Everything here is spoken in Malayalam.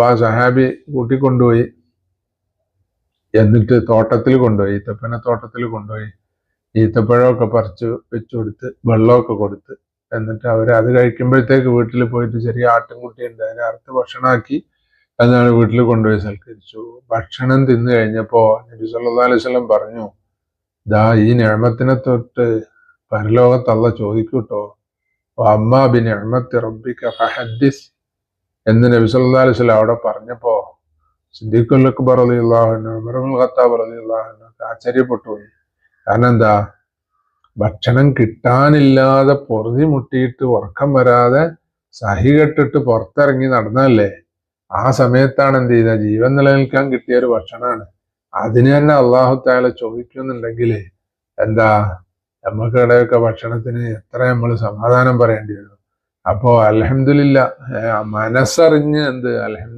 ആ സഹാബി കൂട്ടിക്കൊണ്ടുപോയി. എന്നിട്ട് തോട്ടത്തിൽ കൊണ്ടുപോയി, ഈത്തപ്പന തോട്ടത്തിൽ കൊണ്ടുപോയി ഈത്തപ്പഴമൊക്കെ പറിച്ച് വെച്ചു കൊടുത്ത് വെള്ളമൊക്കെ കൊടുത്ത്, എന്നിട്ട് അവർ അത് കഴിക്കുമ്പോഴത്തേക്ക് വീട്ടിൽ പോയിട്ട് ചെറിയ ആട്ടിൻകുട്ടി ഉണ്ട്, അതിനെ അറുത്ത് ഭക്ഷണമാക്കി എന്നാണ് വീട്ടിൽ കൊണ്ടുപോയി സൽക്കരിച്ചു. ഭക്ഷണം തിന്നു കഴിഞ്ഞപ്പോ നബി സല്ലല്ലാഹു അലൈഹി വസല്ലം പറഞ്ഞു, ദാ ഈ നിഅമത്തിനെ തൊട്ട് പരലോകത്ത് അല്ലാഹ് ചോദിക്കൂട്ടോ, അമ്മാ ബി നിഅമത്തി റബ്ബിക ഫഹദ്ദിസ് എന്ന് നബി സല്ലല്ലാഹു അലൈഹി വസല്ലം അവിടെ പറഞ്ഞപ്പോ സിദ്ദീഖുൽ അക്ബർ റളിയല്ലാഹു അൻഹു, ഉമർ ഇബ്നുൽ ഖത്താബ് റളിയല്ലാഹു അൻഹു ആശ്ചര്യപ്പെട്ടു. കാരണം എന്താ, ഭക്ഷണം കിട്ടാനില്ലാതെ പൊറുതി മുട്ടിയിട്ട് ഉറക്കം വരാതെ സഹി കെട്ടിട്ട് പുറത്തിറങ്ങി നടന്നല്ലേ, ആ സമയത്താണ് എന്ത് ചെയ്ത, ജീവൻ നിലനിൽക്കാൻ കിട്ടിയ ഒരു ഭക്ഷണമാണ്. അതിന് തന്നെ അള്ളാഹു തആല ചോദിക്കുന്നുണ്ടെങ്കിൽ എന്താ, നമുക്കിടയൊക്കെ ഭക്ഷണത്തിന് എത്ര നമ്മൾ സമാധാനം പറയേണ്ടി വരും. അപ്പോ അൽഹംദുലില്ലാ, മനസ്സറിഞ്ഞ് എന്ത് അൽഹംദുലില്ലാ